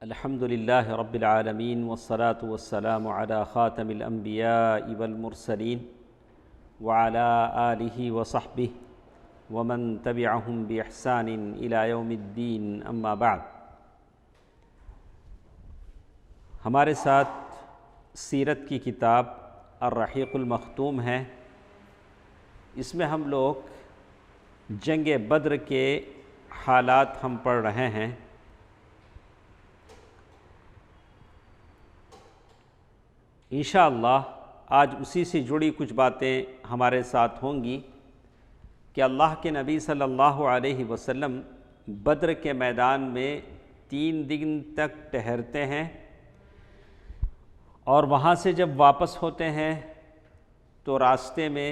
الحمد للہ رب العالمین والصلاة والسلام علی خاتم الانبیاء والمرسلین وعلی آلہ وصحبہ ومن تبعہم بإحسان الی یوم الدین اما بعد۔ ہمارے ساتھ سیرت کی کتاب الرحیق المختوم ہے۔ اس میں ہم لوگ جنگ بدر کے حالات ہم پڑھ رہے ہیں۔ انشاءاللہ آج اسی سے جڑی کچھ باتیں ہمارے ساتھ ہوں گی کہ اللہ کے نبی صلی اللہ علیہ وسلم بدر کے میدان میں 3 دن تک ٹھہرتے ہیں، اور وہاں سے جب واپس ہوتے ہیں تو راستے میں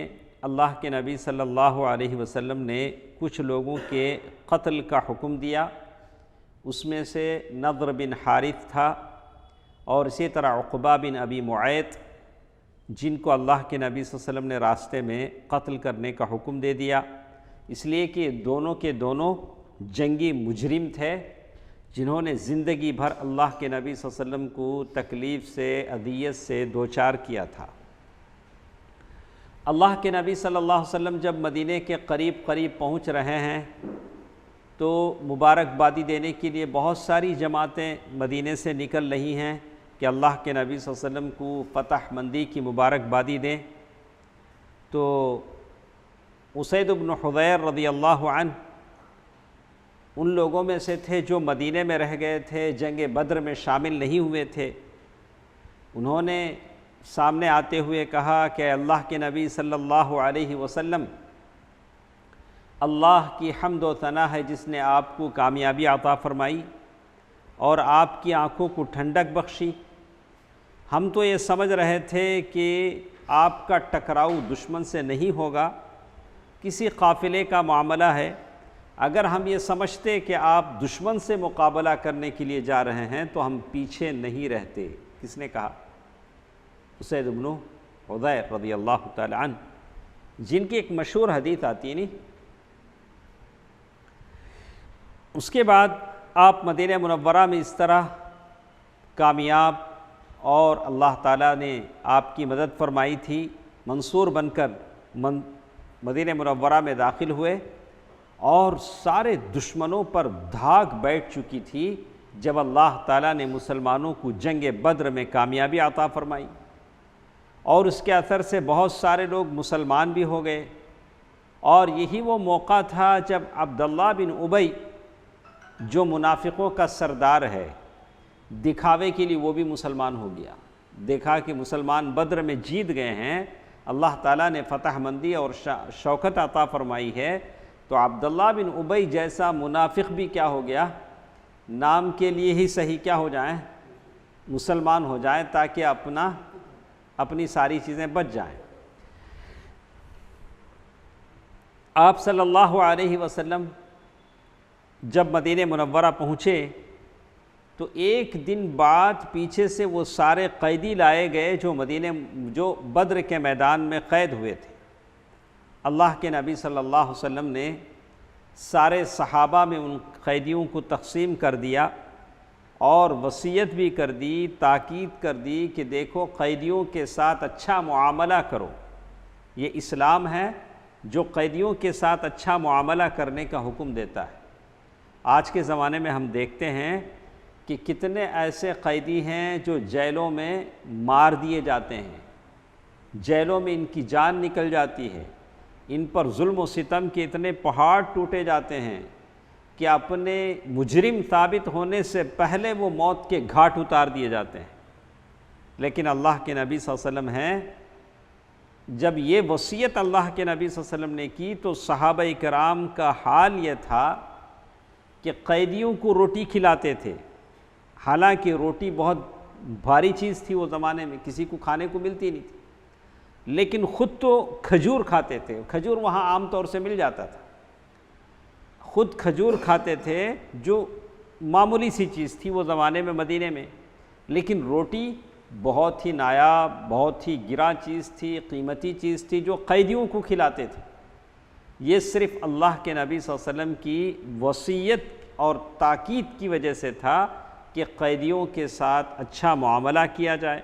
اللہ کے نبی صلی اللہ علیہ وسلم نے کچھ لوگوں کے قتل کا حکم دیا۔ اس میں سے نضر بن حارث تھا، اور اسی طرح عقبہ بن ابی معیط، جن کو اللہ کے نبی صلی اللہ علیہ وسلم نے راستے میں قتل کرنے کا حکم دے دیا، اس لیے کہ دونوں کے دونوں جنگی مجرم تھے، جنہوں نے زندگی بھر اللہ کے نبی صلی اللہ علیہ وسلم کو تکلیف سے، اذیت سے دوچار کیا تھا۔ اللہ کے نبی صلی اللہ علیہ وسلم جب مدینے کے قریب پہنچ رہے ہیں تو مبارکبادی دینے کے لیے بہت ساری جماعتیں مدینے سے نکل رہی ہیں کہ اللہ کے نبی صلی اللہ علیہ وسلم کو فتح مندی کی مبارکبادی دیں۔ تو اسید بن حضیر رضی اللہ عنہ ان لوگوں میں سے تھے جو مدینے میں رہ گئے تھے، جنگ بدر میں شامل نہیں ہوئے تھے۔ انہوں نے سامنے آتے ہوئے کہا کہ اللہ کے نبی صلی اللہ علیہ وسلم، اللہ کی حمد و ثنا ہے جس نے آپ کو کامیابی عطا فرمائی اور آپ کی آنکھوں کو ٹھنڈک بخشی۔ ہم تو یہ سمجھ رہے تھے کہ آپ کا ٹکراؤ دشمن سے نہیں ہوگا، کسی قافلے کا معاملہ ہے۔ اگر ہم یہ سمجھتے کہ آپ دشمن سے مقابلہ کرنے کے لیے جا رہے ہیں تو ہم پیچھے نہیں رہتے۔ کس نے کہا؟ اسید بن حضیر رضی اللہ تعالی عنہ، جن کی ایک مشہور حدیث آتی ہے نہیں۔ اس کے بعد آپ مدینہ منورہ میں اس طرح کامیاب، اور اللہ تعالیٰ نے آپ کی مدد فرمائی تھی، منصور بن کر مدینہ منورہ میں داخل ہوئے، اور سارے دشمنوں پر دھاگ بیٹھ چکی تھی جب اللہ تعالیٰ نے مسلمانوں کو جنگ بدر میں کامیابی عطا فرمائی، اور اس کے اثر سے بہت سارے لوگ مسلمان بھی ہو گئے۔ اور یہی وہ موقع تھا جب عبداللہ بن ابی، جو منافقوں کا سردار ہے، دکھاوے کے لیے وہ بھی مسلمان ہو گیا۔ دیکھا کہ مسلمان بدر میں جیت گئے ہیں، اللہ تعالیٰ نے فتح مندی اور شوکت عطا فرمائی ہے، تو عبداللہ بن ابی جیسا منافق بھی کیا ہو گیا، نام کے لیے ہی صحیح کیا ہو جائیں، مسلمان ہو جائیں، تاکہ اپنی ساری چیزیں بچ جائیں۔ آپ صلی اللہ علیہ وسلم جب مدینہ منورہ پہنچے تو ایک دن بعد پیچھے سے وہ سارے قیدی لائے گئے جو بدر کے میدان میں قید ہوئے تھے۔ اللہ کے نبی صلی اللہ علیہ وسلم نے سارے صحابہ میں ان قیدیوں کو تقسیم کر دیا، اور وصیت بھی کر دی، تاکید کر دی کہ دیکھو قیدیوں کے ساتھ اچھا معاملہ کرو۔ یہ اسلام ہے جو قیدیوں کے ساتھ اچھا معاملہ کرنے کا حکم دیتا ہے۔ آج کے زمانے میں ہم دیکھتے ہیں کہ کتنے ایسے قیدی ہیں جو جیلوں میں مار دیے جاتے ہیں، جیلوں میں ان کی جان نکل جاتی ہے، ان پر ظلم و ستم کے اتنے پہاڑ ٹوٹے جاتے ہیں کہ اپنے مجرم ثابت ہونے سے پہلے وہ موت کے گھاٹ اتار دیے جاتے ہیں۔ لیکن اللہ کے نبی صلی اللہ علیہ وسلم ہیں، جب یہ وصیت اللہ کے نبی صلی اللہ علیہ وسلم نے کی تو صحابہ کرام کا حال یہ تھا کہ قیدیوں کو روٹی کھلاتے تھے۔ حالانکہ روٹی بہت بھاری چیز تھی، وہ زمانے میں کسی کو کھانے کو ملتی نہیں تھی، لیکن خود تو کھجور کھاتے تھے۔ کھجور وہاں عام طور سے مل جاتا تھا، خود کھجور کھاتے تھے، جو معمولی سی چیز تھی وہ زمانے میں مدینے میں، لیکن روٹی بہت ہی نایاب، بہت ہی گراں چیز تھی، قیمتی چیز تھی، جو قیدیوں کو کھلاتے تھے۔ یہ صرف اللہ کے نبی صلی اللہ علیہ وسلم کی وصیت اور تاکید کی وجہ سے تھا کہ قیدیوں کے ساتھ اچھا معاملہ کیا جائے۔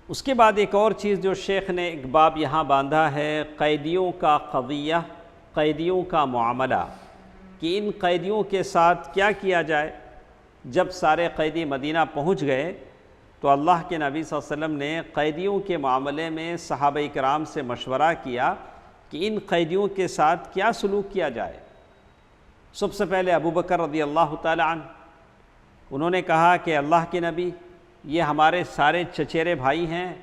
اس کے بعد ایک اور چیز جو شیخ نے ایک باب یہاں باندھا ہے، قیدیوں کا قضیہ، قیدیوں کا معاملہ، کہ ان قیدیوں کے ساتھ کیا کیا جائے۔ جب سارے قیدی مدینہ پہنچ گئے تو اللہ کے نبی صلی اللہ علیہ وسلم نے قیدیوں کے معاملے میں صحابہ کرام سے مشورہ کیا کہ ان قیدیوں کے ساتھ کیا سلوک کیا جائے۔ سب سے پہلے ابو بکر رضی اللہ تعالی عنہ، انہوں نے کہا کہ اللہ کے نبی، یہ ہمارے سارے چچیرے بھائی ہیں،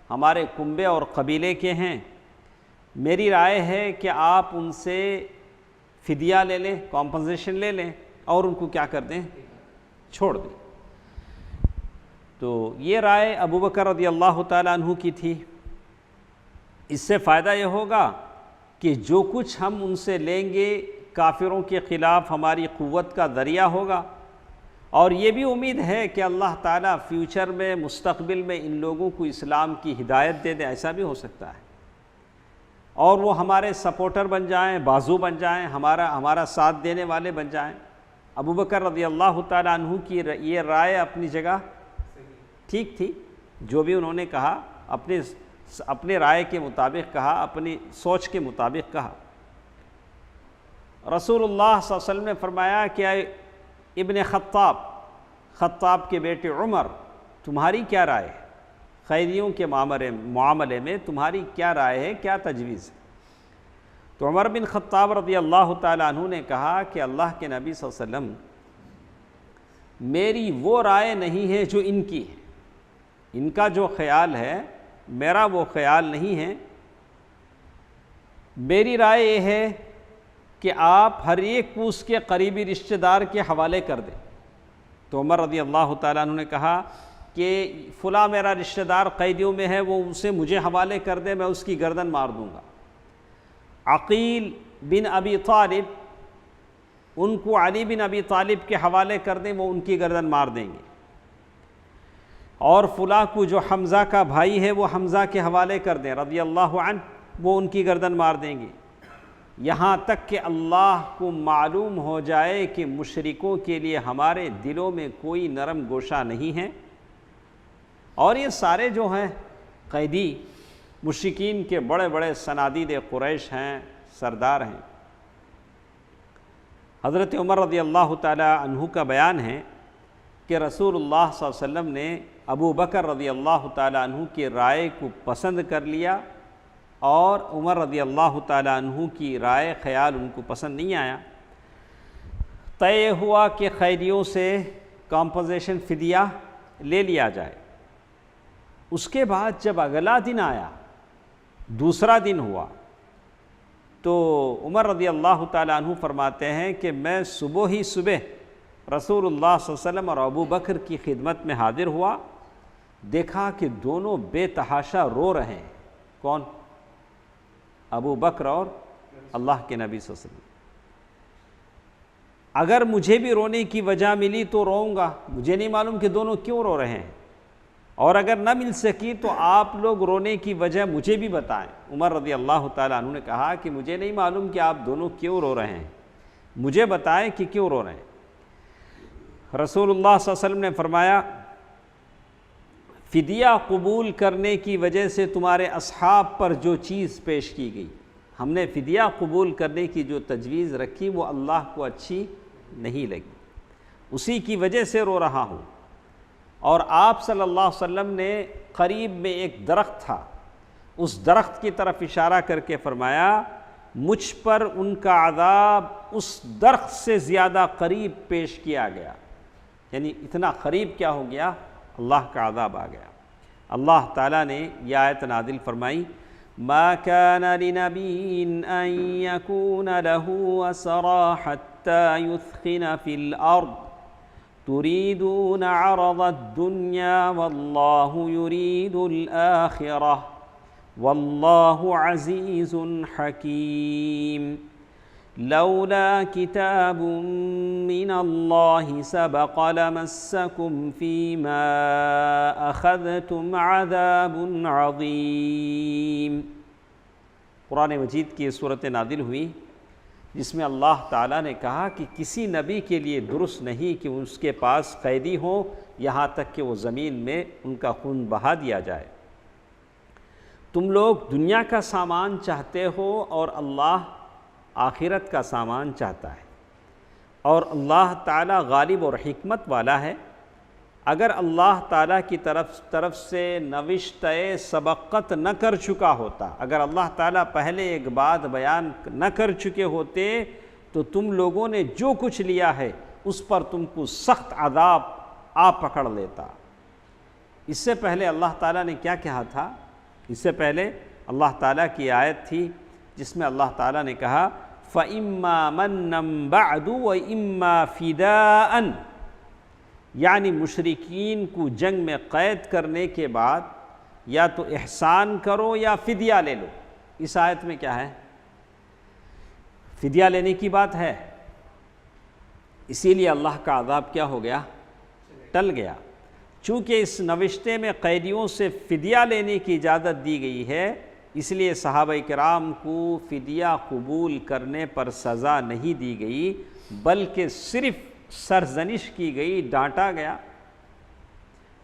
ہمارے کنبے اور قبیلے کے ہیں، میری رائے ہے کہ آپ ان سے فدیہ لے لیں، کمپنسیشن لے لیں اور ان کو کیا کر دیں، چھوڑ دیں۔ تو یہ رائے ابو بکر رضی اللہ تعالیٰ عنہ کی تھی۔ اس سے فائدہ یہ ہوگا کہ جو کچھ ہم ان سے لیں گے کافروں کے خلاف ہماری قوت کا ذریعہ ہوگا، اور یہ بھی امید ہے کہ اللہ تعالیٰ فیوچر میں، مستقبل میں ان لوگوں کو اسلام کی ہدایت دے دے، ایسا بھی ہو سکتا ہے، اور وہ ہمارے سپورٹر بن جائیں، بازو بن جائیں، ہمارا ساتھ دینے والے بن جائیں۔ ابو بکر رضی اللہ تعالیٰ عنہ کی یہ رائے اپنی جگہ ٹھیک تھی، جو بھی انہوں نے کہا اپنے رائے کے مطابق کہا، اپنی سوچ کے مطابق کہا۔ رسول اللہ صلی اللہ علیہ وسلم نے فرمایا کہ اے ابن خطاب کے بیٹے عمر، تمہاری کیا رائے ہے؟ قیدیوں کے معاملے میں تمہاری کیا رائے ہے، کیا تجویز ہے؟ تو عمر بن خطاب رضی اللہ تعالیٰ عنہ نے کہا کہ اللہ کے نبی صلی اللہ علیہ وسلم، میری وہ رائے نہیں ہے جو ان کی ہے، ان کا جو خیال ہے میرا وہ خیال نہیں ہے، میری رائے یہ ہے کہ آپ ہر ایک کو اس کے قریبی رشتہ دار کے حوالے کر دیں۔ تو عمر رضی اللہ تعالیٰ عنہ نے کہا کہ فلاں میرا رشتہ دار قیدیوں میں ہے، وہ اسے مجھے حوالے کر دے، میں اس کی گردن مار دوں گا۔ عقیل بن ابی طالب، ان کو علی بن ابی طالب کے حوالے کر دیں، وہ ان کی گردن مار دیں گے۔ اور فلاں کو جو حمزہ کا بھائی ہے وہ حمزہ کے حوالے کر دیں رضی اللہ عنہ، وہ ان کی گردن مار دیں گے، یہاں تک کہ اللہ کو معلوم ہو جائے کہ مشرکوں کے لیے ہمارے دلوں میں کوئی نرم گوشہ نہیں ہے۔ اور یہ سارے جو ہیں قیدی مشرکین کے بڑے بڑے صنادید قریش ہیں، سردار ہیں۔ حضرت عمر رضی اللہ تعالی عنہ کا بیان ہے کہ رسول اللہ صلی اللہ علیہ وسلم نے ابو بکر رضی اللہ تعالی عنہ کی رائے کو پسند کر لیا، اور عمر رضی اللہ تعالی عنہ کی رائے خیال ان کو پسند نہیں آیا۔ طے ہوا کہ قیدیوں سے کمپنسیشن فدیہ لے لیا جائے۔ اس کے بعد جب اگلا دن آیا، دوسرا دن ہوا، تو عمر رضی اللہ تعالی عنہ فرماتے ہیں کہ میں صبح ہی رسول اللہ صلی اللہ علیہ وسلم اور ابو بکر کی خدمت میں حاضر ہوا، دیکھا کہ دونوں بے تحاشا رو رہے ہیں۔ کون؟ ابو بکر اور اللہ کے نبی صلی اللہ علیہ وسلم۔ اگر مجھے بھی رونے کی وجہ ملی تو روؤں گا، مجھے نہیں معلوم کہ دونوں کیوں رو رہے ہیں، اور اگر نہ مل سکی تو آپ لوگ رونے کی وجہ مجھے بھی بتائیں۔ عمر رضی اللہ تعالیٰ عنہ نے کہا کہ مجھے نہیں معلوم کہ آپ دونوں کیوں رو رہے ہیں، مجھے بتائیں کہ کیوں رو رہے ہیں۔ رسول اللہ صلی اللہ علیہ وسلم نے فرمایا، فدیہ قبول کرنے کی وجہ سے تمہارے اصحاب پر جو چیز پیش کی گئی، ہم نے فدیہ قبول کرنے کی جو تجویز رکھی وہ اللہ کو اچھی نہیں لگی، اسی کی وجہ سے رو رہا ہوں۔ اور آپ صلی اللہ علیہ وسلم نے قریب میں ایک درخت تھا، اس درخت کی طرف اشارہ کر کے فرمایا، مجھ پر ان کا عذاب اس درخت سے زیادہ قریب پیش کیا گیا، یعنی اتنا قریب کیا ہو گیا، اللہ کا عذاب آ گیا۔ اللہ تعالیٰ نے یہ آیت نازل فرمائی، ما كان لنبي أن يكون له أسرى حتى يثخن في الأرض تريدون عرض الدنيا والله يريد الآخرة والله عزيز حكيم لولا كتاب من الله سبق لمسكم فيما أخذتم عذاب عظيم۔ قرآن مجید کی یہ صورت نازل ہوئی جس میں اللہ تعالیٰ نے کہا کہ کسی نبی کے لیے درست نہیں کہ اس کے پاس قیدی ہوں یہاں تک کہ وہ زمین میں ان کا خون بہا دیا جائے۔ تم لوگ دنیا کا سامان چاہتے ہو اور اللہ آخرت کا سامان چاہتا ہے، اور اللہ تعالیٰ غالب اور حکمت والا ہے۔ اگر اللہ تعالیٰ کی طرف سے نوشتہ سبقت نہ کر چکا ہوتا، اگر اللہ تعالیٰ پہلے ایک بات بیان نہ کر چکے ہوتے تو تم لوگوں نے جو کچھ لیا ہے اس پر تم کو سخت عذاب آ پکڑ لیتا۔ اس سے پہلے اللہ تعالیٰ نے کیا کہا تھا؟ اس سے پہلے اللہ تعالیٰ کی آیت تھی جس میں اللہ تعالیٰ نے کہا فَإِمَّا مَنًّا بَعْدُ وَإِمَّا فِدَاءً، یعنی مشرکین کو جنگ میں قید کرنے کے بعد یا تو احسان کرو یا فدیہ لے لو۔ اس آیت میں کیا ہے؟ فدیہ لینے کی بات ہے، اسی لیے اللہ کا عذاب کیا ہو گیا؟ ٹل گیا۔ چونکہ اس نوشتے میں قیدیوں سے فدیہ لینے کی اجازت دی گئی ہے، اس لیے صحابہ کرام کو فدیہ قبول کرنے پر سزا نہیں دی گئی، بلکہ صرف سرزنش کی گئی، ڈانٹا گیا۔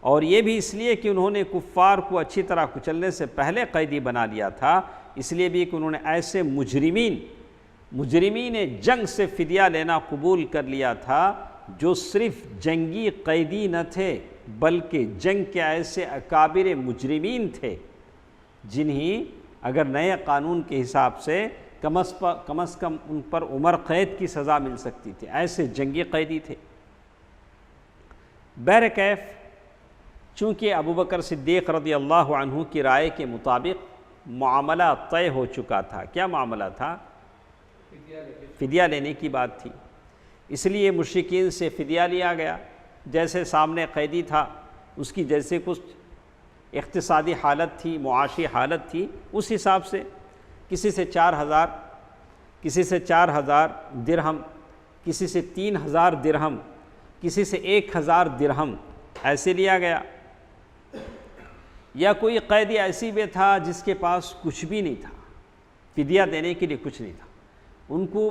اور یہ بھی اس لیے کہ انہوں نے کفار کو اچھی طرح کچلنے سے پہلے قیدی بنا لیا تھا، اس لیے بھی کہ انہوں نے ایسے مجرمین جنگ سے فدیہ لینا قبول کر لیا تھا جو صرف جنگی قیدی نہ تھے بلکہ جنگ کے ایسے اکابر مجرمین تھے جنہیں اگر نئے قانون کے حساب سے کم از کم ان پر عمر قید کی سزا مل سکتی تھی، ایسے جنگی قیدی تھے۔ بہرکیف چونکہ ابوبکر صدیق رضی اللہ عنہ کی رائے کے مطابق معاملہ طے ہو چکا تھا۔ کیا معاملہ تھا؟ فدیہ لینے کی بات تھی، اس لیے مشرکین سے فدیہ لیا گیا۔ جیسے سامنے قیدی تھا، اس کی جیسے کچھ اقتصادی حالت تھی، معاشی حالت تھی، اس حساب سے کسی سے 4,000، کسی سے 4,000 درہم، کسی سے 3,000 درہم، کسی سے 1,000 درہم ایسے لیا گیا۔ یا کوئی قیدی ایسی بھی تھا جس کے پاس کچھ بھی نہیں تھا، فدیہ دینے کے لیے کچھ نہیں تھا، ان کو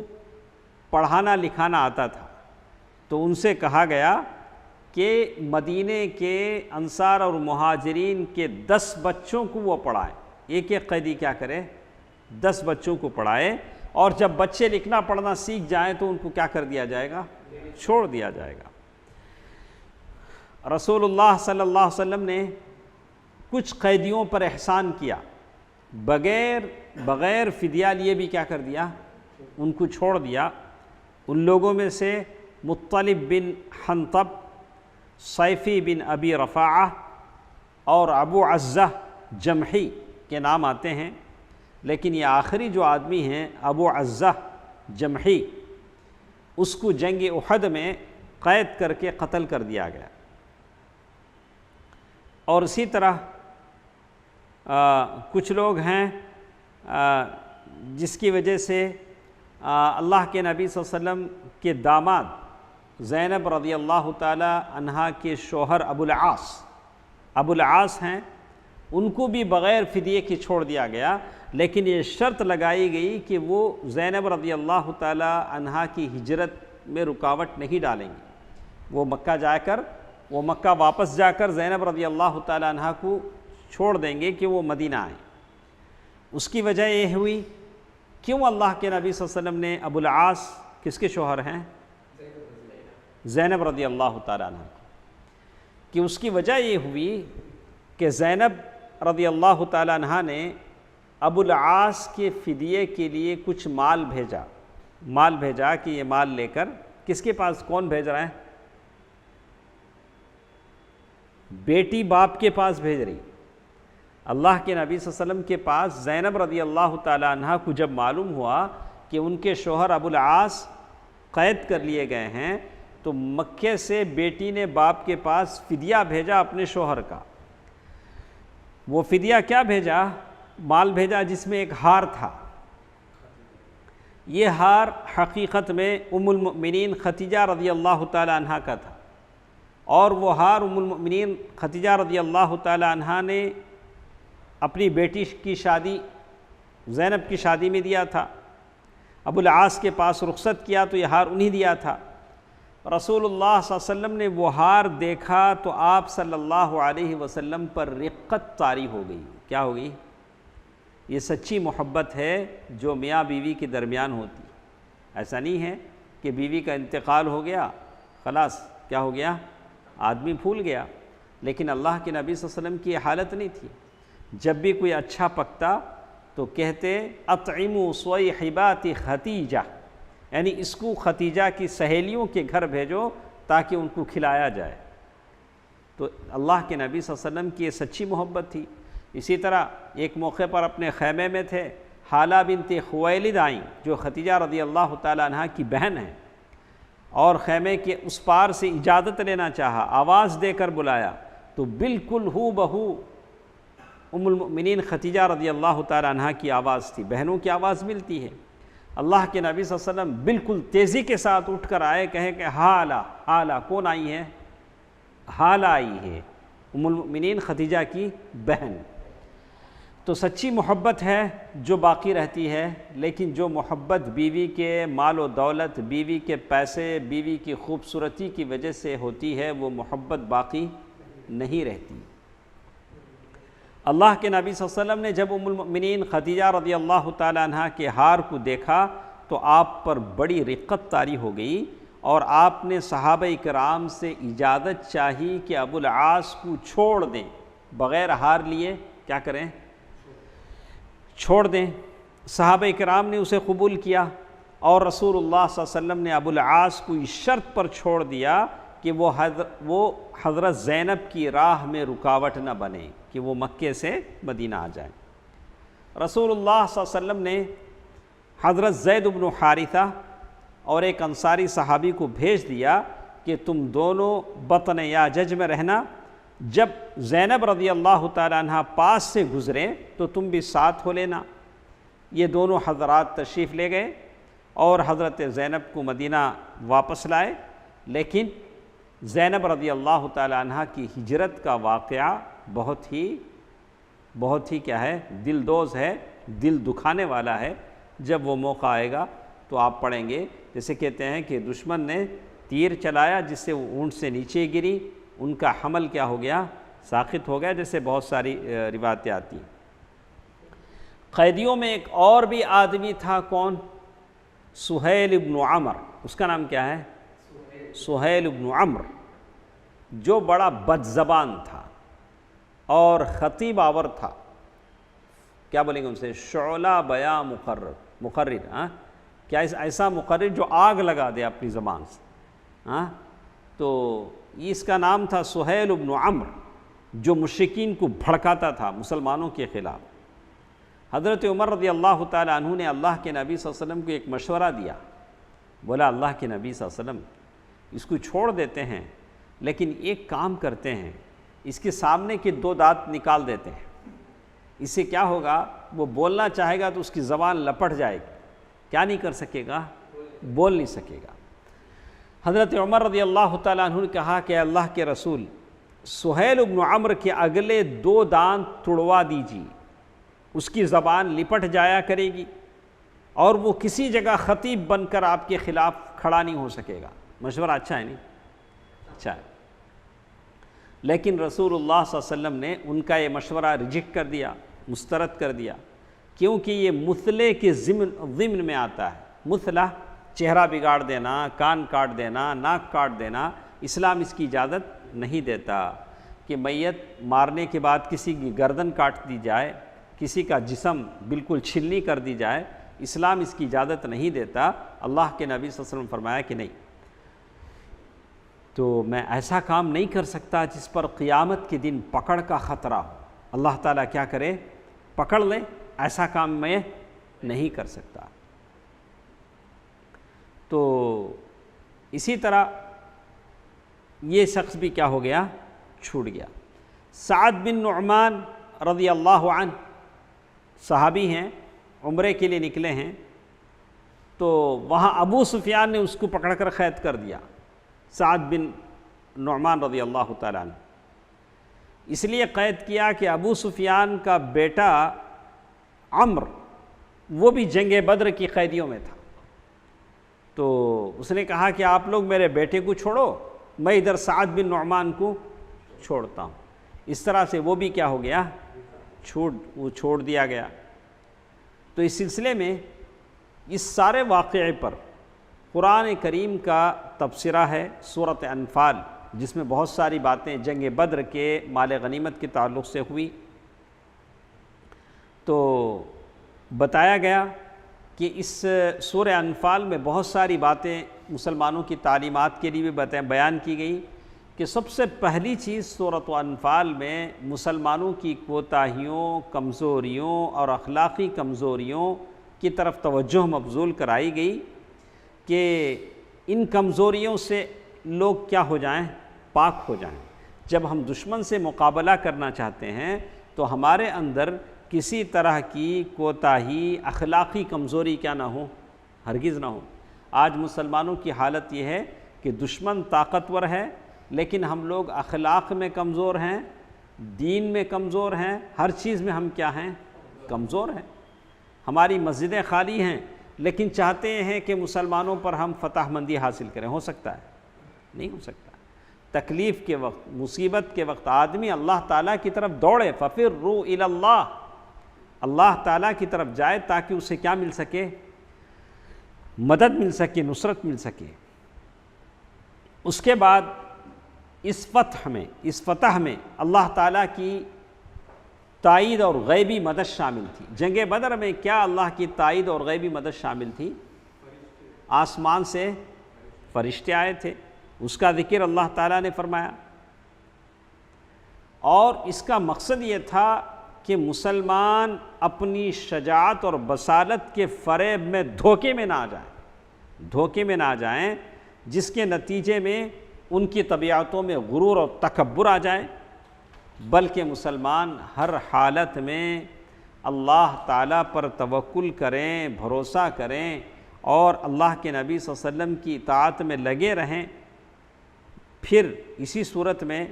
پڑھانا لکھانا آتا تھا، تو ان سے کہا گیا کہ مدینے کے انصار اور مہاجرین کے 10 بچوں کو وہ پڑھائے۔ ایک ایک قیدی کیا کرے؟ 10 بچوں کو پڑھائے، اور جب بچے لکھنا پڑھنا سیکھ جائیں تو ان کو کیا کر دیا جائے گا؟ چھوڑ دیا جائے گا۔ رسول اللہ صلی اللہ علیہ وسلم نے کچھ قیدیوں پر احسان کیا، بغیر فدیہ لیے بھی کیا کر دیا؟ ان کو چھوڑ دیا۔ ان لوگوں میں سے مطلب بن حنطب، سیفی بن ابی رفاعہ اور ابو عزہ جمحی کے نام آتے ہیں، لیکن یہ آخری جو آدمی ہیں ابو عزہ جمحی، اس کو جنگ احد میں قید کر کے قتل کر دیا گیا۔ اور اسی طرح کچھ لوگ ہیں جس کی وجہ سے اللہ کے نبی صلی اللہ علیہ وسلم کے داماد زینب رضی اللہ تعالی عنہا کے شوہر ابو العاص ہیں، ان کو بھی بغیر فدیے کے چھوڑ دیا گیا، لیکن یہ شرط لگائی گئی کہ وہ زینب رضی اللہ تعالی عنہا کی ہجرت میں رکاوٹ نہیں ڈالیں گے۔ وہ مکہ واپس جا کر زینب رضی اللہ تعالی عنہا کو چھوڑ دیں گے کہ وہ مدینہ آئیں۔ اس کی وجہ یہ ہوئی کیوں اللہ کے نبی صلی اللہ علیہ وسلم نے ابو العاص کس کے شوہر ہیں؟ زینب رضی اللہ تعالی عنہ، کہ اس کی وجہ یہ ہوئی کہ زینب رضی اللہ تعالی عنہ نے ابو العاص کے فدیے کے لیے کچھ مال بھیجا کہ یہ مال لے کر کس کے پاس؟ کون بھیج رہا ہے؟ بیٹی باپ کے پاس بھیج رہی۔ اللہ کے نبی صلی اللہ علیہ وسلم کے پاس زینب رضی اللہ تعالی عنہ کو جب معلوم ہوا کہ ان کے شوہر ابو العاص قید کر لیے گئے ہیں، تو مکے سے بیٹی نے باپ کے پاس فدیہ بھیجا اپنے شوہر کا۔ وہ فدیہ کیا بھیجا؟ مال بھیجا جس میں ایک ہار تھا۔ یہ ہار حقیقت میں ام المؤمنین خدیجہ رضی اللہ تعالی عنہ کا تھا، اور وہ ہار ام المؤمنین خدیجہ رضی اللہ تعالی عنہ نے اپنی بیٹی کی شادی زینب کی شادی میں دیا تھا۔ ابو العاص کے پاس رخصت کیا تو یہ ہار انہیں دیا تھا۔ رسول اللہ صلی اللہ علیہ وسلم نے وہ ہار دیکھا تو آپ صلی اللہ علیہ وسلم پر رقت طاری ہو گئی۔ کیا ہو گئی؟ یہ سچی محبت ہے جو میاں بیوی کے درمیان ہوتی۔ ایسا نہیں ہے کہ بیوی کا انتقال ہو گیا خلاص کیا ہو گیا، آدمی بھول گیا، لیکن اللہ کے نبی صلی اللہ علیہ وسلم کی یہ حالت نہیں تھی۔ جب بھی کوئی اچھا پکتا تو کہتے اطعموا صویحبات ختیجہ، یعنی اس کو ختیجہ کی سہیلیوں کے گھر بھیجو تاکہ ان کو کھلایا جائے۔ تو اللہ کے نبی صلی اللہ علیہ وسلم کی یہ سچی محبت تھی۔ اسی طرح ایک موقع پر اپنے خیمے میں تھے، حالہ بنت خویلد آئیں جو ختیجہ رضی اللہ تعالی عنہ کی بہن ہیں، اور خیمے کے اس پار سے اجازت لینا چاہا، آواز دے کر بلایا تو بالکل ہو بہو ام المؤمنین ختیجہ رضی اللہ تعالی عنہ کی آواز تھی۔ بہنوں کی آواز ملتی ہے۔ اللہ کے نبی صلی اللہ علیہ وسلم بالکل تیزی کے ساتھ اٹھ کر آئے، کہیں کہ حالہ کون آئی ہے؟ حالہ آئی ہے، ام المؤمنین ختیجہ کی بہن۔ تو سچی محبت ہے جو باقی رہتی ہے، لیکن جو محبت بیوی کے مال و دولت، بیوی کے پیسے، بیوی کی خوبصورتی کی وجہ سے ہوتی ہے، وہ محبت باقی نہیں رہتی۔ اللہ کے نبی صلی اللہ علیہ وسلم نے جب ام المؤمنین ختیجہ رضی اللہ تعالی عنہ کے ہار کو دیکھا تو آپ پر بڑی رقت طاری ہو گئی، اور آپ نے صحابہ کرام سے اجازت چاہی کہ ابو العاص کو چھوڑ دیں، بغیر ہار لیے کیا کریں؟ چھوڑ دیں۔ صحابہ کرام نے اسے قبول کیا، اور رسول اللہ صلی اللہ علیہ وسلم نے ابو العاص کو اس شرط پر چھوڑ دیا کہ وہ حضرت زینب کی راہ میں رکاوٹ نہ بنے، کہ وہ مکے سے مدینہ آ جائیں۔ رسول اللہ صلی اللہ علیہ وسلم نے حضرت زید بن حارثہ اور ایک انصاری صحابی کو بھیج دیا کہ تم دونوں بطن یاجج میں رہنا، جب زینب رضی اللہ تعالی عنہ پاس سے گزرے تو تم بھی ساتھ ہو لینا۔ یہ دونوں حضرات تشریف لے گئے اور حضرت زینب کو مدینہ واپس لائے، لیکن زینب رضی اللہ تعالی عنہ کی ہجرت کا واقعہ بہت ہی کیا ہے، دلدوز ہے، دل دکھانے والا ہے۔ جب وہ موقع آئے گا تو آپ پڑھیں گے، جیسے کہتے ہیں کہ دشمن نے تیر چلایا جس سے وہ اونٹ سے نیچے گری، ان کا حمل کیا ہو گیا؟ ساقط ہو گیا، جیسے بہت ساری روایتیں آتی ہیں۔ قیدیوں میں ایک اور بھی آدمی تھا، کون؟ سہیل ابن عمر۔ اس کا نام کیا ہے؟ سہیل ابن عمر، جو بڑا بد زبان تھا اور خطیب آور تھا۔ کیا بولیں گے ان سے؟ شعلہ بیاں مقرر، کیا ایسا مقرر جو آگ لگا دے اپنی زبان سے۔ تو اس کا نام تھا سہیل ابن عمر، جو مشرکین کو بھڑکاتا تھا مسلمانوں کے خلاف۔ حضرت عمر رضی اللہ تعالی عنہ نے اللہ کے نبی صلی اللہ علیہ وسلم کو ایک مشورہ دیا، بولا اللہ کے نبی صلی اللہ علیہ وسلم اس کو چھوڑ دیتے ہیں، لیکن ایک کام کرتے ہیں، اس کے سامنے کے 2 دانت نکال دیتے ہیں، اس سے کیا ہوگا؟ وہ بولنا چاہے گا تو اس کی زبان لپٹ جائے گی، کیا نہیں کر سکے گا؟ بول نہیں سکے گا۔ حضرت عمر رضی اللہ تعالیٰ عنہ نے کہا کہ اللہ کے رسول، سہیل ابن عمر کے اگلے 2 دانت توڑوا دیجیے، اس کی زبان لپٹ جایا کرے گی اور وہ کسی جگہ خطیب بن کر آپ کے خلاف کھڑا نہیں ہو سکے گا۔ مشورہ اچھا ہے نہیں؟ اچھا ہے۔ لیکن رسول اللہ صلی اللہ علیہ وسلم نے ان کا یہ مشورہ ریجیکٹ کر دیا، مسترد کر دیا، کیونکہ یہ مثلے کے ضمن میں آتا ہے۔ مثلہ چہرہ بگاڑ دینا، کان کاٹ دینا، ناک کاٹ دینا، اسلام اس کی اجازت نہیں دیتا کہ میت مارنے کے بعد کسی کی گردن کاٹ دی جائے، کسی کا جسم بالکل چھلنی کر دی جائے، اسلام اس کی اجازت نہیں دیتا۔ اللہ کے نبی صلی اللہ علیہ وسلم نے فرمایا کہ نہیں، تو میں ایسا کام نہیں کر سکتا جس پر قیامت کے دن پکڑ کا خطرہ ہو، اللہ تعالیٰ کیا کرے؟ پکڑ لے، ایسا کام میں نہیں کر سکتا۔ تو اسی طرح یہ شخص بھی کیا ہو گیا؟ چھوٹ گیا۔ سعد بن نعمان رضی اللہ عنہ صحابی ہیں، عمرے کے لیے نکلے ہیں، تو وہاں ابو سفیان نے اس کو پکڑ کر قید کر دیا، سعد بن نعمان رضی اللہ تعالیٰ عنہ۔ اس لیے قید کیا کہ ابو سفیان کا بیٹا عمر وہ بھی جنگ بدر کی قیدیوں میں تھا، تو اس نے کہا کہ آپ لوگ میرے بیٹے کو چھوڑو، میں ادھر سعد بن نعمان کو چھوڑتا ہوں۔ اس طرح سے وہ بھی کیا ہو گیا، وہ چھوڑ دیا گیا۔ تو اس سلسلے میں اس سارے واقعے پر قرآن کریم کا تبصرہ ہے سورۃ انفال، جس میں بہت ساری باتیں جنگ بدر کے مال غنیمت کے تعلق سے ہوئی۔ تو بتایا گیا کہ اس سورہ انفال میں بہت ساری باتیں مسلمانوں کی تعلیمات کے لیے بھی بیان کی گئی کہ سب سے پہلی چیز سورۃ انفال میں مسلمانوں کی کوتاہیوں، کمزوریوں اور اخلاقی کمزوریوں کی طرف توجہ مبذول کرائی گئی کہ ان کمزوریوں سے لوگ کیا ہو جائیں، پاک ہو جائیں۔ جب ہم دشمن سے مقابلہ کرنا چاہتے ہیں تو ہمارے اندر کسی طرح کی کوتاہی، اخلاقی کمزوری کیا نہ ہو، ہرگز نہ ہو۔ آج مسلمانوں کی حالت یہ ہے کہ دشمن طاقتور ہے لیکن ہم لوگ اخلاق میں کمزور ہیں، دین میں کمزور ہیں، ہر چیز میں ہم کیا ہیں، کمزور ہیں۔ ہماری مسجدیں خالی ہیں لیکن چاہتے ہیں کہ مسلمانوں پر ہم فتح مندی حاصل کریں، ہو سکتا ہے؟ نہیں ہو سکتا۔ تکلیف کے وقت، مصیبت کے وقت آدمی اللہ تعالیٰ کی طرف دوڑے، فَفِرُّوا إِلَى اللَّهِ، اللہ تعالیٰ کی طرف جائے تاکہ اسے کیا مل سکے، مدد مل سکے، نصرت مل سکے۔ اس کے بعد اس فتح میں اللہ تعالیٰ کی تائید اور غیبی مدد شامل تھی۔ جنگ بدر میں کیا اللہ کی تائید اور غیبی مدد شامل تھی؟ آسمان سے فرشتے آئے تھے، اس کا ذکر اللہ تعالیٰ نے فرمایا، اور اس کا مقصد یہ تھا کہ مسلمان اپنی شجاعت اور بصالت کے فریب میں دھوکے میں نہ آ جائیں، جس کے نتیجے میں ان کی طبیعتوں میں غرور اور تکبر آ جائے، بلکہ مسلمان ہر حالت میں اللہ تعالیٰ پر توکل کریں، بھروسہ کریں اور اللہ کے نبی صلی اللہ علیہ وسلم کی اطاعت میں لگے رہیں۔ پھر اسی صورت میں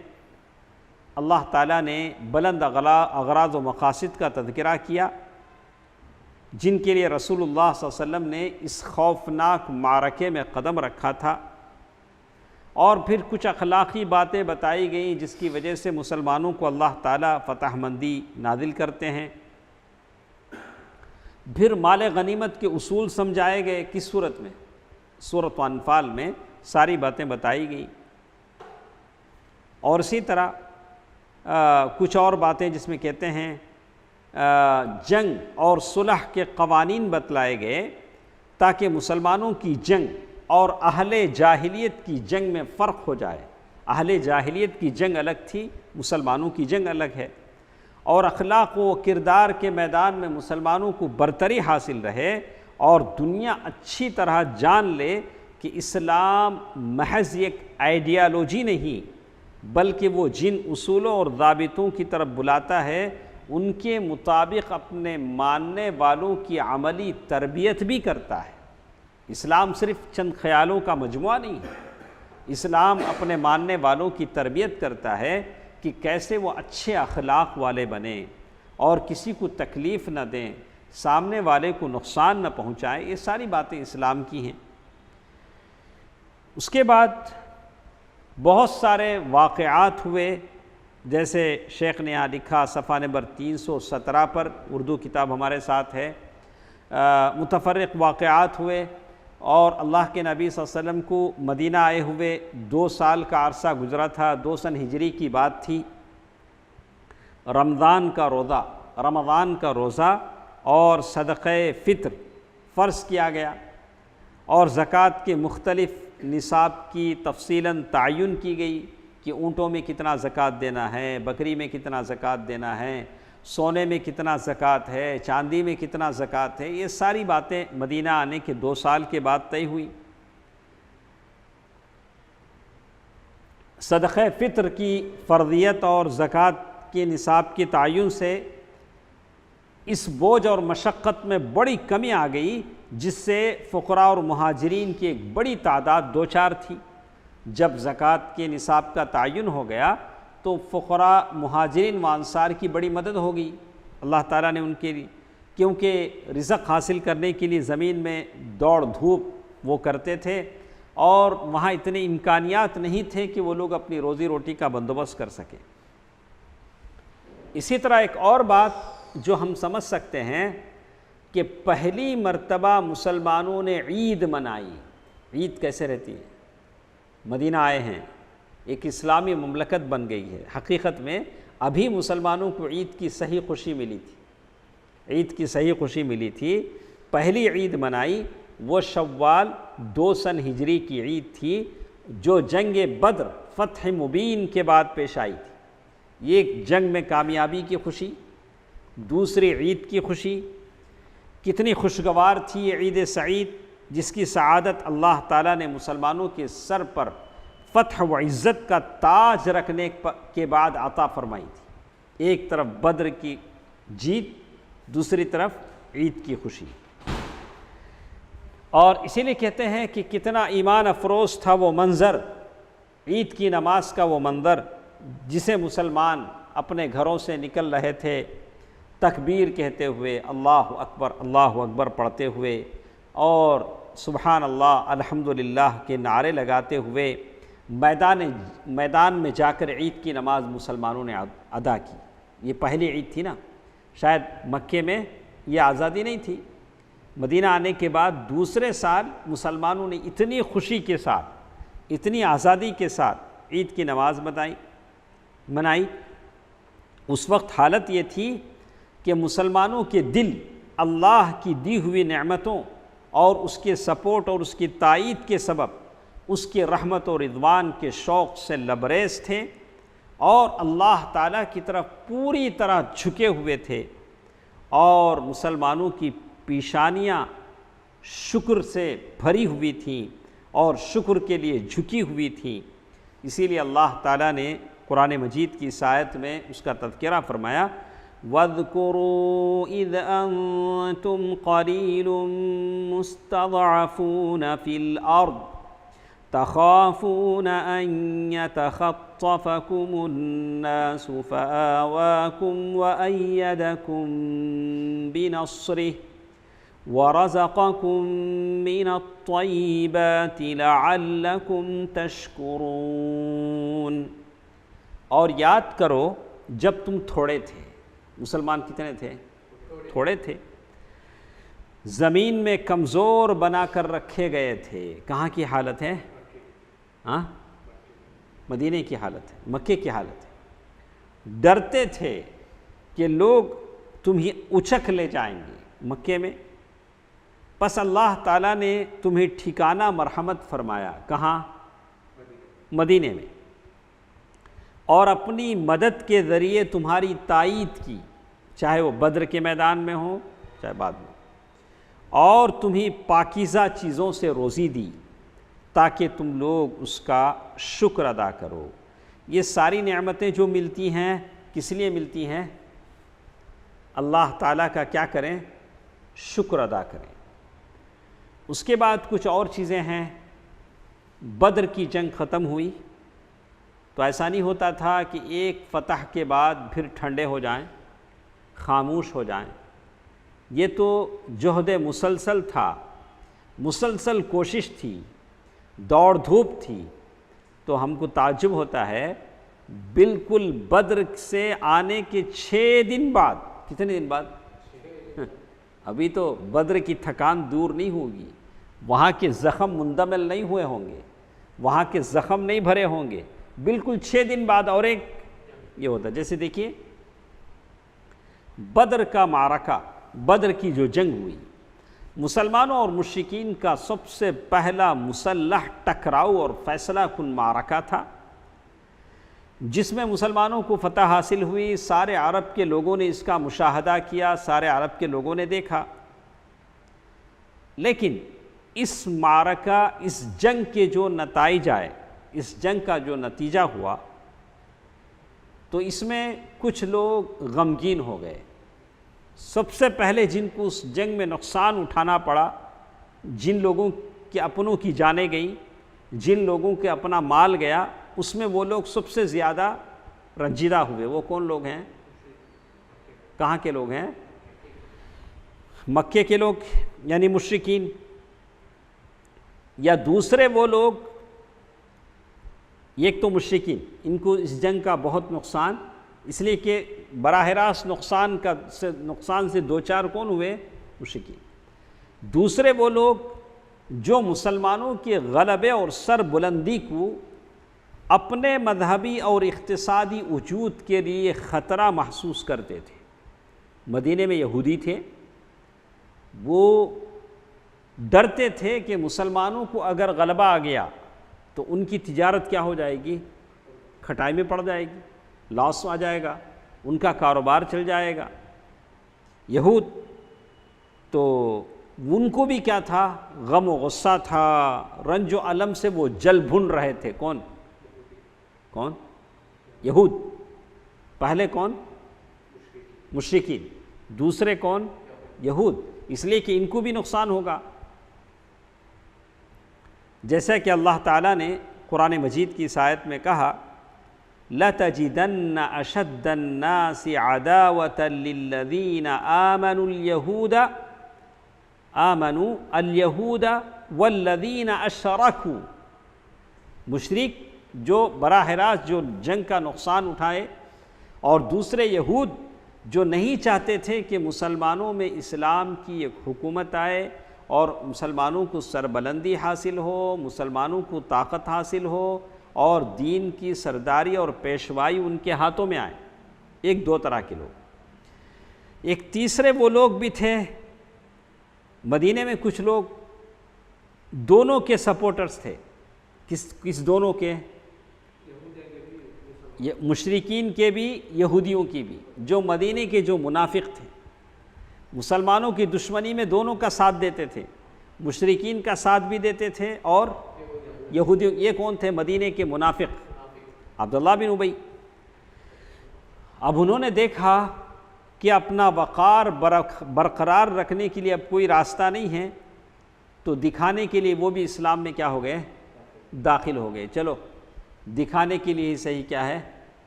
اللہ تعالیٰ نے بلند اغراض و مقاصد کا تذکرہ کیا جن کے لیے رسول اللہ صلی اللہ علیہ وسلم نے اس خوفناک معرکے میں قدم رکھا تھا، اور پھر کچھ اخلاقی باتیں بتائی گئیں جس کی وجہ سے مسلمانوں کو اللہ تعالیٰ فتح مندی نازل کرتے ہیں۔ پھر مال غنیمت کے اصول سمجھائے گئے، کس صورت میں؟ سورۃ انفال میں ساری باتیں بتائی گئیں، اور اسی طرح کچھ اور باتیں جس میں کہتے ہیں جنگ اور صلح کے قوانین بتلائے گئے تاکہ مسلمانوں کی جنگ اور اہل جاہلیت کی جنگ میں فرق ہو جائے۔ اہل جاہلیت کی جنگ الگ تھی، مسلمانوں کی جنگ الگ ہے، اور اخلاق و کردار کے میدان میں مسلمانوں کو برتری حاصل رہے اور دنیا اچھی طرح جان لے کہ اسلام محض ایک آئیڈیالوجی نہیں بلکہ وہ جن اصولوں اور ضابطوں کی طرف بلاتا ہے ان کے مطابق اپنے ماننے والوں کی عملی تربیت بھی کرتا ہے۔ اسلام صرف چند خیالوں کا مجموعہ نہیں ہے، اسلام اپنے ماننے والوں کی تربیت کرتا ہے کہ کیسے وہ اچھے اخلاق والے بنیں اور کسی کو تکلیف نہ دیں، سامنے والے کو نقصان نہ پہنچائیں۔ یہ ساری باتیں اسلام کی ہیں۔ اس کے بعد بہت سارے واقعات ہوئے، جیسے شیخ نے یہاں لکھا صفحہ نمبر 317 پر، اردو کتاب ہمارے ساتھ ہے، متفرق واقعات ہوئے، اور اللہ کے نبی صلی اللہ علیہ وسلم کو مدینہ آئے ہوئے 2 سال کا عرصہ گزرا تھا، 2 سن ہجری کی بات تھی۔ رمضان کا روزہ اور صدقہ فطر فرض کیا گیا، اور زکوٰۃ کے مختلف نصاب کی تفصیلاً تعین کی گئی کہ اونٹوں میں کتنا زکوٰۃ دینا ہے، بکری میں کتنا زکوٰۃ دینا ہے، سونے میں کتنا زکوٰۃ ہے، چاندی میں کتنا زکوٰۃ ہے۔ یہ ساری باتیں مدینہ آنے کے 2 سال کے بعد طے ہوئی۔ صدقہ فطر کی فرضیت اور زکوٰۃ کے نصاب کے تعین سے اس بوجھ اور مشقت میں بڑی کمی آ گئی، جس سے فقراء اور مہاجرین کی ایک بڑی تعداد دوچار تھی۔ جب زکوٰۃ کے نصاب کا تعین ہو گیا تو فقراء، مہاجرین و انصار کی بڑی مدد ہو گئی اللہ تعالیٰ نے ان کے لیے، کیونکہ رزق حاصل کرنے کے لیے زمین میں دوڑ دھوپ وہ کرتے تھے، اور وہاں اتنے امکانیات نہیں تھے کہ وہ لوگ اپنی روزی روٹی کا بندوبست کر سکیں۔ اسی طرح ایک اور بات جو ہم سمجھ سکتے ہیں کہ پہلی مرتبہ مسلمانوں نے عید منائی۔ عید کیسے رہتی ہے؟ مدینہ آئے ہیں، ایک اسلامی مملکت بن گئی ہے، حقیقت میں ابھی مسلمانوں کو عید کی صحیح خوشی ملی تھی، عید کی صحیح خوشی ملی تھی۔ پہلی عید منائی وہ شوال 2 سن ہجری کی عید تھی، جو جنگ بدر فتح مبین کے بعد پیش آئی تھی۔ یہ ایک جنگ میں کامیابی کی خوشی، دوسری عید کی خوشی۔ کتنی خوشگوار تھی یہ عید سعید، جس کی سعادت اللہ تعالیٰ نے مسلمانوں کے سر پر فتح و عزت کا تاج رکھنے کے بعد عطا فرمائی تھی۔ ایک طرف بدر کی جیت، دوسری طرف عید کی خوشی۔ اور اسی لیے کہتے ہیں کہ کتنا ایمان افروز تھا وہ منظر، عید کی نماز کا وہ منظر، جسے مسلمان اپنے گھروں سے نکل رہے تھے تکبیر کہتے ہوئے، اللہ اکبر پڑھتے ہوئے، اور سبحان اللہ الحمدللہ کے نعرے لگاتے ہوئے میدان میں جا کر عید کی نماز مسلمانوں نے ادا کی۔ یہ پہلی عید تھی نا، شاید مکے میں یہ آزادی نہیں تھی، مدینہ آنے کے بعد دوسرے سال مسلمانوں نے اتنی خوشی کے ساتھ، اتنی آزادی کے ساتھ عید کی نماز منائی۔ اس وقت حالت یہ تھی کہ مسلمانوں کے دل اللہ کی دی ہوئی نعمتوں اور اس کے سپورٹ اور اس کی تائید کے سبب اس کے رحمت و رضوان کے شوق سے لبریز تھے، اور اللہ تعالیٰ کی طرف پوری طرح جھکے ہوئے تھے، اور مسلمانوں کی پیشانیاں شکر سے بھری ہوئی تھیں اور شکر کے لیے جھکی ہوئی تھیں۔ اسی لیے اللہ تعالیٰ نے قرآن مجید کی اس آیت میں اس کا تذکرہ فرمایا، وَاذْكُرُوا إِذْ أَنْتُمْ قَلِيلٌ مُسْتَضْعَفُونَ فِي الْأَرْضِ تَخَافُونَ أَنْ يَتَخَطَّفَكُمُ النَّاسُ فَآوَاكُمْ وَأَيَّدَكُمْ بِنَصْرِهِ وَرَزَقَكُم مِّنَ الطَّيِّبَاتِ لَعَلَّكُمْ تَشْكُرُونَ۔ اور یاد کرو جب تم تھوڑے تھے، مسلمان کتنے تھے؟ تھوڑے تھے، زمین میں کمزور بنا کر رکھے گئے تھے۔ کہاں کی حالت ہے؟ مدینے کی حالت ہے، مکے کی حالت ہے۔ ڈرتے تھے کہ لوگ تمہیں اچک لے جائیں گے مکے میں، پس اللہ تعالیٰ نے تمہیں ٹھکانہ مرحمت فرمایا۔ کہاں؟ مدینے میں، اور اپنی مدد کے ذریعے تمہاری تائید کی، چاہے وہ بدر کے میدان میں ہو چاہے بعد میں، اور تمہیں پاکیزہ چیزوں سے روزی دی تاکہ تم لوگ اس کا شکر ادا کرو۔ یہ ساری نعمتیں جو ملتی ہیں کس لیے ملتی ہیں؟ اللہ تعالیٰ کا کیا کریں؟ شکر ادا کریں۔ اس کے بعد کچھ اور چیزیں ہیں۔ بدر کی جنگ ختم ہوئی تو ایسا نہیں ہوتا تھا کہ ایک فتح کے بعد پھر ٹھنڈے ہو جائیں، خاموش ہو جائیں۔ یہ تو جہد مسلسل تھا، مسلسل کوشش تھی، دوڑ دھوپ تھی۔ تو ہم کو تعجب ہوتا ہے، بالکل بدر سے آنے کے 6 دن بعد، کتنے دن بعد؟ ابھی تو بدر کی تھکان دور نہیں ہوگی، وہاں کے زخم مندمل نہیں ہوئے ہوں گے، وہاں کے زخم نہیں بھرے ہوں گے، بالکل 6 دن بعد اور ایک یہ ہوتا ہے۔ جیسے دیکھیے بدر کا معرکہ، بدر کی جو جنگ ہوئی، مسلمانوں اور مشرکین کا سب سے پہلا مسلح ٹکراؤ اور فیصلہ کن معرکہ تھا، جس میں مسلمانوں کو فتح حاصل ہوئی۔ سارے عرب کے لوگوں نے اس کا مشاہدہ کیا، سارے عرب کے لوگوں نے دیکھا، لیکن اس معرکہ، اس جنگ کے جو نتائج آئے، اس جنگ کا جو نتیجہ ہوا، تو اس میں کچھ لوگ غمگین ہو گئے۔ سب سے پہلے جن کو اس جنگ میں نقصان اٹھانا پڑا، جن لوگوں کے اپنوں کی جانیں گئیں، جن لوگوں کے اپنا مال گیا، اس میں وہ لوگ سب سے زیادہ رنجیدہ ہوئے۔ وہ کون لوگ ہیں؟ کہاں کے لوگ ہیں؟ مکے کے لوگ، یعنی مشرکین۔ یا دوسرے وہ لوگ، ایک تو مشرکین، ان کو اس جنگ کا بہت نقصان، اس لیے کہ براہ راست نقصان سے دو چار کون ہوئے؟ مشرکین۔ دوسرے وہ لوگ جو مسلمانوں کے غلبے اور سر بلندی کو اپنے مذہبی اور اقتصادی وجود کے لیے خطرہ محسوس کرتے تھے۔ مدینے میں یہودی تھے، وہ ڈرتے تھے کہ مسلمانوں کو اگر غلبہ آ گیا تو ان کی تجارت کیا ہو جائے گی؟ کھٹائی میں پڑ جائے گی، لاس آ جائے گا، ان کا کاروبار چل جائے گا۔ یہود تو ان کو بھی کیا تھا؟ غم و غصہ تھا، رنج و الم سے وہ جل بھن رہے تھے۔ کون؟ یہود۔ پہلے کون؟ مشرکین۔ دوسرے کون؟ یہود، اس لیے کہ ان کو بھی نقصان ہوگا۔ جیسا کہ اللہ تعالیٰ نے قرآن مجید کی اس آیت میں کہا، لَتَجِدَنَّ أَشَدَّ النَّاسِ عَدَاوَةً لِلَّذِينَ آمَنُوا الْيَهُودَ وَالَّذِينَ أَشْرَكُوا۔ مشرک جو براہ راست جو جنگ کا نقصان اٹھائے، اور دوسرے یہود جو نہیں چاہتے تھے کہ مسلمانوں میں اسلام کی ایک حکومت آئے اور مسلمانوں کو سربلندی حاصل ہو، مسلمانوں کو طاقت حاصل ہو، اور دین کی سرداری اور پیشوائی ان کے ہاتھوں میں آئے۔ ایک دو طرح کے لوگ۔ ایک تیسرے وہ لوگ بھی تھے مدینے میں، کچھ لوگ دونوں کے سپورٹرز تھے۔ کس دونوں کے؟ مشرکین کے بھی، یہودیوں کی بھی، جو مدینے کے جو منافق تھے، مسلمانوں کی دشمنی میں دونوں کا ساتھ دیتے تھے، مشرکین کا ساتھ بھی دیتے تھے، اور یہودیوں۔ یہ کون تھے؟ مدینے کے منافق، عبداللہ بن ابی۔ اب انہوں نے دیکھا کہ اپنا وقار برقرار رکھنے کے لیے اب کوئی راستہ نہیں ہے، تو دکھانے کے لیے وہ بھی اسلام میں کیا ہو گئے؟ داخل ہو گئے۔ چلو دکھانے کے لیے ہی صحیح کیا ہے،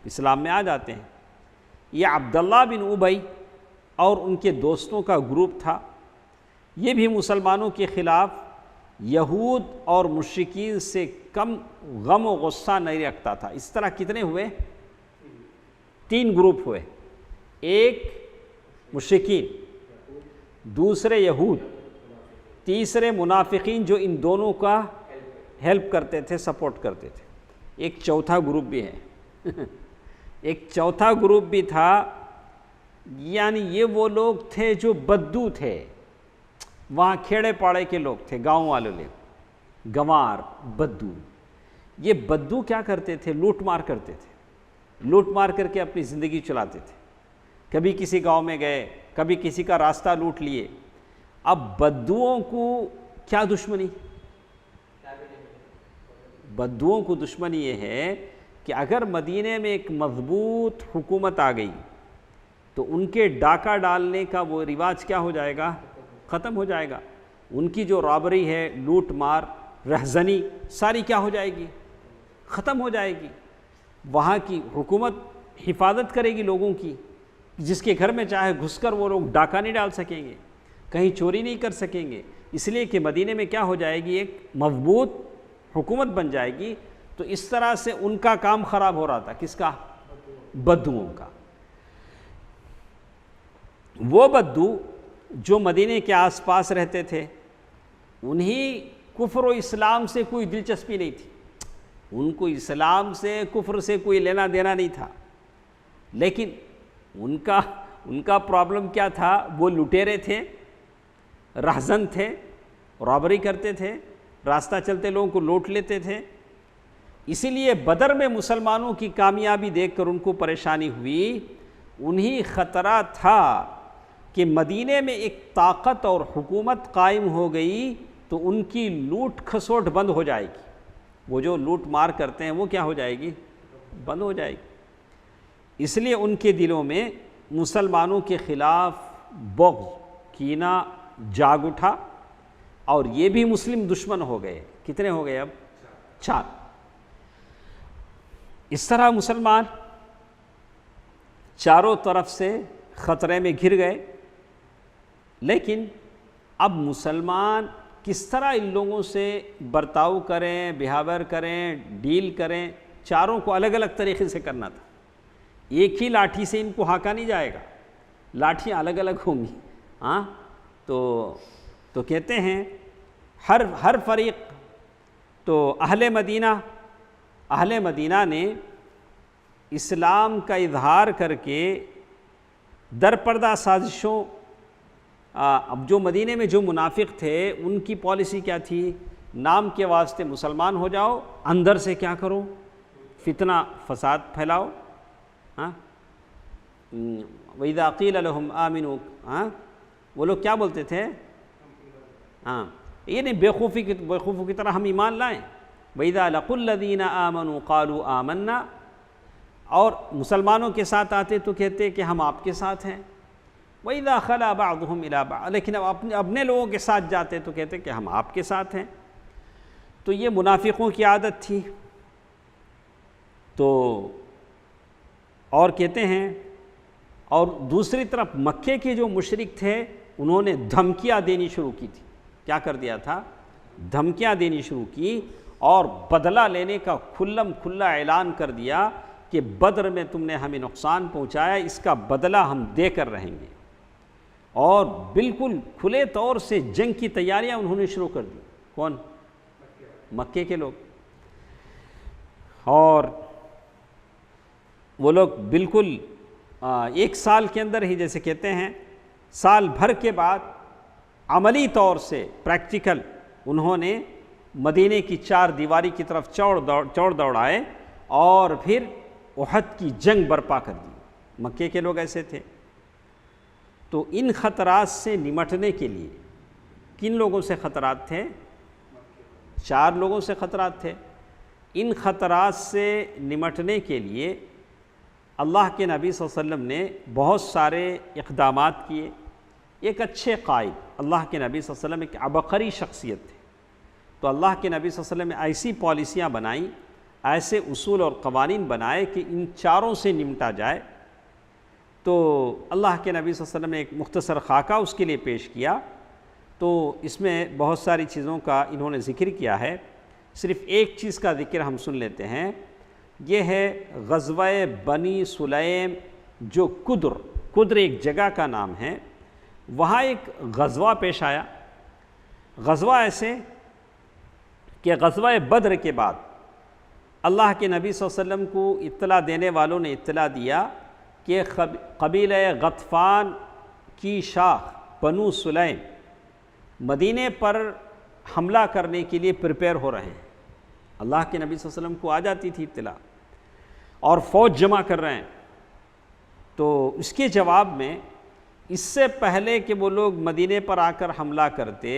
اسلام میں آ جاتے ہیں۔ یہ عبداللہ بن ابی اور ان کے دوستوں کا گروپ تھا، یہ بھی مسلمانوں کے خلاف یہود اور مشرکین سے کم غم و غصہ نہیں رکھتا تھا۔ اس طرح کتنے ہوئے؟ تین گروپ ہوئے، ایک مشرکین، دوسرے یہود، تیسرے منافقین جو ان دونوں کا ہیلپ کرتے تھے، سپورٹ کرتے تھے۔ ایک چوتھا گروپ بھی ہے ایک چوتھا گروپ بھی تھا، یعنی یہ وہ لوگ تھے جو بدو تھے، وہاں کھیڑے پاڑے کے لوگ تھے، گاؤں والے لوگ، گنوار، بدو۔ یہ بدو کیا کرتے تھے؟ لوٹ مار کرتے تھے، لوٹ مار کر کے اپنی زندگی چلاتے تھے۔ کبھی کسی گاؤں میں گئے، کبھی کسی کا راستہ لوٹ لیے۔ اب بدوؤں کو کیا دشمنی؟ بدوؤں کو دشمنی یہ ہے کہ اگر مدینے میں ایک مضبوط حکومت آ گئی تو ان کے ڈاکہ ڈالنے کا وہ رواج کیا ہو جائے گا؟ ختم ہو جائے گا۔ ان کی جو رابری ہے، لوٹ مار، رہزنی، ساری کیا ہو جائے گی؟ ختم ہو جائے گی۔ وہاں کی حکومت حفاظت کرے گی لوگوں کی، جس کے گھر میں چاہے گھس کر وہ لوگ ڈاکہ نہیں ڈال سکیں گے، کہیں چوری نہیں کر سکیں گے، اس لیے کہ مدینے میں کیا ہو جائے گی؟ ایک مضبوط حکومت بن جائے گی۔ تو اس طرح سے ان کا کام خراب ہو رہا تھا۔ کس کا؟ بدوؤں کا۔ وہ بدو جو مدینے کے آس پاس رہتے تھے، انہیں کفر و اسلام سے کوئی دلچسپی نہیں تھی، ان کو اسلام سے، کفر سے کوئی لینا دینا نہیں تھا، لیکن ان کا پرابلم کیا تھا؟ وہ لٹیرے تھے، رہزن تھے، رابری کرتے تھے، راستہ چلتے لوگوں کو لوٹ لیتے تھے۔ اسی لیے بدر میں مسلمانوں کی کامیابی دیکھ کر ان کو پریشانی ہوئی۔ انہیں خطرہ تھا کہ مدینے میں ایک طاقت اور حکومت قائم ہو گئی تو ان کی لوٹ کھسوٹ بند ہو جائے گی، وہ جو لوٹ مار کرتے ہیں وہ کیا ہو جائے گی؟ بند ہو جائے گی۔ اس لیے ان کے دلوں میں مسلمانوں کے خلاف بغض، کینہ جاگ اٹھا، اور یہ بھی مسلم دشمن ہو گئے۔ کتنے ہو گئے اب؟ 4۔ اس طرح مسلمان چاروں طرف سے خطرے میں گھر گئے۔ لیکن اب مسلمان کس طرح ان لوگوں سے برتاؤ کریں، بیہیویئر کریں، ڈیل کریں، چاروں کو الگ الگ طریقے سے کرنا تھا۔ ایک ہی لاٹھی سے ان کو ہانکا نہیں جائے گا، لاٹھیاں الگ الگ ہوں گی۔ ہاں تو کہتے ہیں ہر فریق، تو اہل مدینہ نے اسلام کا اظہار کر کے در پردہ سازشوں، اب جو مدینے میں جو منافق تھے ان کی پالیسی کیا تھی؟ نام کے واسطے مسلمان ہو جاؤ، اندر سے کیا کرو؟ فتنہ فساد پھیلاؤ۔ ہاں وَإِذَا قِيلَ لَهُمْ آمِنُوا، ہاں وہ لوگ کیا بولتے تھے؟ ہاں یہ نہیں بیوقوفوں کی طرح ہم ایمان لائیں۔ وَإِذَا لَقُوا الَّذِينَ آمَنُوا قَالُوا آمَنَّا، اور مسلمانوں کے ساتھ آتے تو کہتے کہ ہم آپ کے ساتھ ہیں۔ وَإِذَا خَلَا بَعْضُهُمْ إِلَىٰ بَعْضٍ، لیکن اب اپنے لوگوں کے ساتھ جاتے تو کہتے کہ ہم آپ کے ساتھ ہیں۔ تو یہ منافقوں کی عادت تھی۔ تو اور کہتے ہیں، اور دوسری طرف مکے کے جو مشرک تھے انہوں نے دھمکیاں دینی شروع کی تھی۔ کیا کر دیا تھا؟ دھمکیاں دینی شروع کی، اور بدلہ لینے کا کھلم کھلا اعلان کر دیا کہ بدر میں تم نے ہمیں نقصان پہنچایا، اس کا بدلہ ہم دے کر رہیں گے۔ اور بالکل کھلے طور سے جنگ کی تیاریاں انہوں نے شروع کر دی۔ کون؟ مکے کے لوگ۔ اور وہ لوگ بالکل ایک سال کے اندر ہی، جیسے کہتے ہیں سال بھر کے بعد عملی طور سے پریکٹیکل انہوں نے مدینے کی چار دیواری کی طرف چوڑ دوڑائے اور پھر احد کی جنگ برپا کر دی۔ مکے کے لوگ ایسے تھے۔ تو ان خطرات سے نمٹنے کے لیے کن لوگوں سے خطرات تھے؟ چار لوگوں سے خطرات تھے۔ ان خطرات سے نمٹنے کے لیے اللہ کے نبی صلی اللہ علیہ وسلم نے بہت سارے اقدامات کیے۔ ایک اچھے قائد، اللہ کے نبی صلی اللہ علیہ وسلم ایک عبقری شخصیت تھے، تو اللہ کے نبی صلی اللہ علیہ وسلم نے ایسی پالیسیاں بنائیں، ایسے اصول اور قوانین بنائے کہ ان چاروں سے نمٹا جائے۔ تو اللہ کے نبی صلی اللہ علیہ وسلم نے ایک مختصر خاکہ اس کے لیے پیش کیا۔ تو اس میں بہت ساری چیزوں کا انہوں نے ذکر کیا ہے، صرف ایک چیز کا ذکر ہم سن لیتے ہیں۔ یہ ہے غزوہ بنی سلیم، جو قدر ایک جگہ کا نام ہے، وہاں ایک غزوہ پیش آیا۔ غزوہ ایسے کہ غزوہ بدر کے بعد اللہ کے نبی صلی اللہ علیہ وسلم کو اطلاع دینے والوں نے اطلاع دیا کہ قبیلہ غطفان کی شاخ بنو سلیم مدینے پر حملہ کرنے کے لیے پریپیئر ہو رہے ہیں۔ اللہ کے نبی صلی اللہ علیہ وسلم کو آ جاتی تھی اطلاع، اور فوج جمع کر رہے ہیں۔ تو اس کے جواب میں، اس سے پہلے کہ وہ لوگ مدینے پر آ کر حملہ کرتے،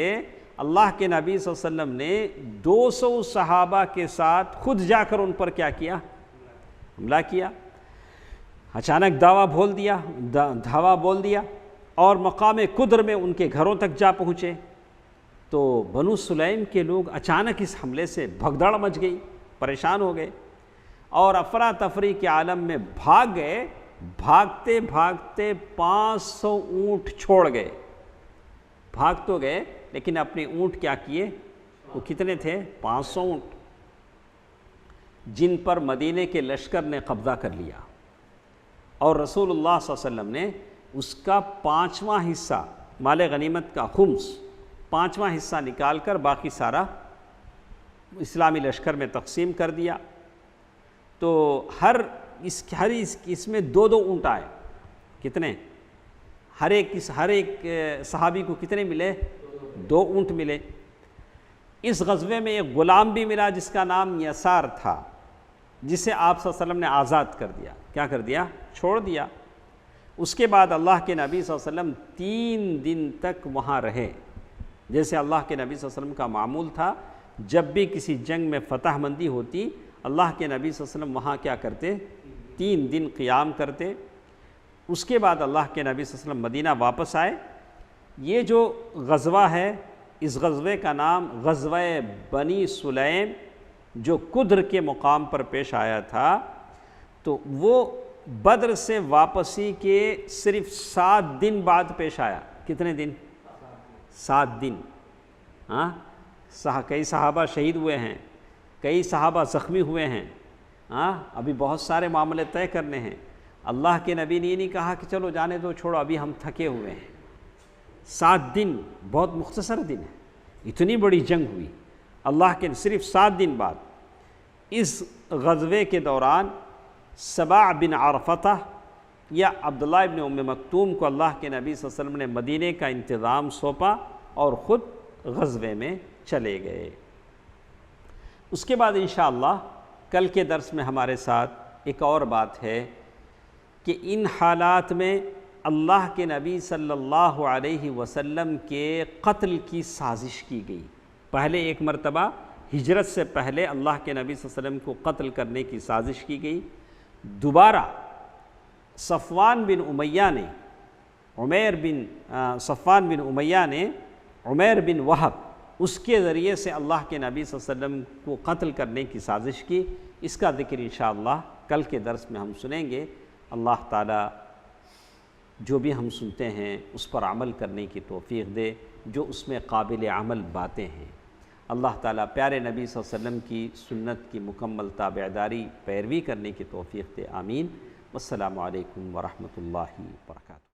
اللہ کے نبی صلی اللہ علیہ وسلم نے 200 صحابہ کے ساتھ خود جا کر ان پر کیا کیا؟ حملہ کیا۔ اچانک دھاوا بول دیا اور مقام قدر میں ان کے گھروں تک جا پہنچے۔ تو بنو سلیم کے لوگ اچانک اس حملے سے بھگدڑ مچ گئی، پریشان ہو گئے، اور افراتفری کے عالم میں بھاگ گئے۔ بھاگتے بھاگتے 500 اونٹ چھوڑ گئے۔ بھاگ تو گئے لیکن اپنے اونٹ کیا کیے؟ وہ کتنے تھے؟ 500 اونٹ، جن پر مدینے کے لشکر نے قبضہ کر لیا، اور رسول اللہ صلی اللہ علیہ وسلم نے اس کا 5واں حصہ، مال غنیمت کا خمس، 5واں حصہ نکال کر باقی سارا اسلامی لشکر میں تقسیم کر دیا۔ تو ہر اس میں 2 اونٹ آئے۔ کتنے؟ ہر ایک صحابی کو کتنے ملے؟ 2 اونٹ ملے۔ اس غزوے میں ایک غلام بھی ملا جس کا نام یسار تھا، جسے آپ صلی اللہ علیہ وسلم نے آزاد کر دیا۔ کیا کر دیا؟ چھوڑ دیا۔ اس کے بعد اللہ کے نبی صلی اللہ علیہ وسلم 3 دن تک وہاں رہے، جیسے اللہ کے نبی صلی اللہ علیہ وسلم کا معمول تھا۔ جب بھی کسی جنگ میں فتح مندی ہوتی، اللہ کے نبی صلی اللہ علیہ وسلم وہاں کیا کرتے؟ 3 دن قیام کرتے۔ اس کے بعد اللہ کے نبی صلی اللہ علیہ وسلم مدینہ واپس آئے۔ یہ جو غزوہ ہے، اس غزوے کا نام غزوہ بنی سلیم، جو قدر کے مقام پر پیش آیا تھا، تو وہ بدر سے واپسی کے صرف 7 دن بعد پیش آیا۔ کتنے دن؟ 7 دن۔ ہاں، کئی صحابہ شہید ہوئے ہیں، کئی صحابہ زخمی ہوئے ہیں، ہاں، ابھی بہت سارے معاملے طے کرنے ہیں۔ اللہ کے نبی نے یہ نہیں کہا کہ چلو جانے دو، چھوڑو، ابھی ہم تھکے ہوئے ہیں۔ 7 دن بہت مختصر دن ہے، اتنی بڑی جنگ ہوئی، اللہ کے صرف 7 دن بعد اس غزوے کے دوران سبع بن عرفہ یا عبداللہ ابن ام مکتوم کو اللہ کے نبی صلی اللہ علیہ وسلم نے مدینے کا انتظام سونپا اور خود غزوے میں چلے گئے۔ اس کے بعد انشاءاللہ کل کے درس میں ہمارے ساتھ ایک اور بات ہے کہ ان حالات میں اللہ کے نبی صلی اللہ علیہ وسلم کے قتل کی سازش کی گئی۔ پہلے ایک مرتبہ ہجرت سے پہلے اللہ کے نبی صلی اللہ علیہ وسلم کو قتل کرنے کی سازش کی گئی۔ دوبارہ صفوان بن امیہ نے عمیر بن وہب اس کے ذریعے سے اللہ کے نبی صلی اللہ علیہ وسلم کو قتل کرنے کی سازش کی۔ اس کا ذکر انشاءاللہ کل کے درس میں ہم سنیں گے۔ اللہ تعالیٰ جو بھی ہم سنتے ہیں اس پر عمل کرنے کی توفیق دے، جو اس میں قابل عمل باتیں ہیں۔ اللہ تعالیٰ پیارے نبی صلی اللہ علیہ وسلم کی سنت کی مکمل تابعداری پیروی کرنے کی توفیق دے، آمین۔ والسلام علیکم ورحمۃ اللہ وبرکاتہ۔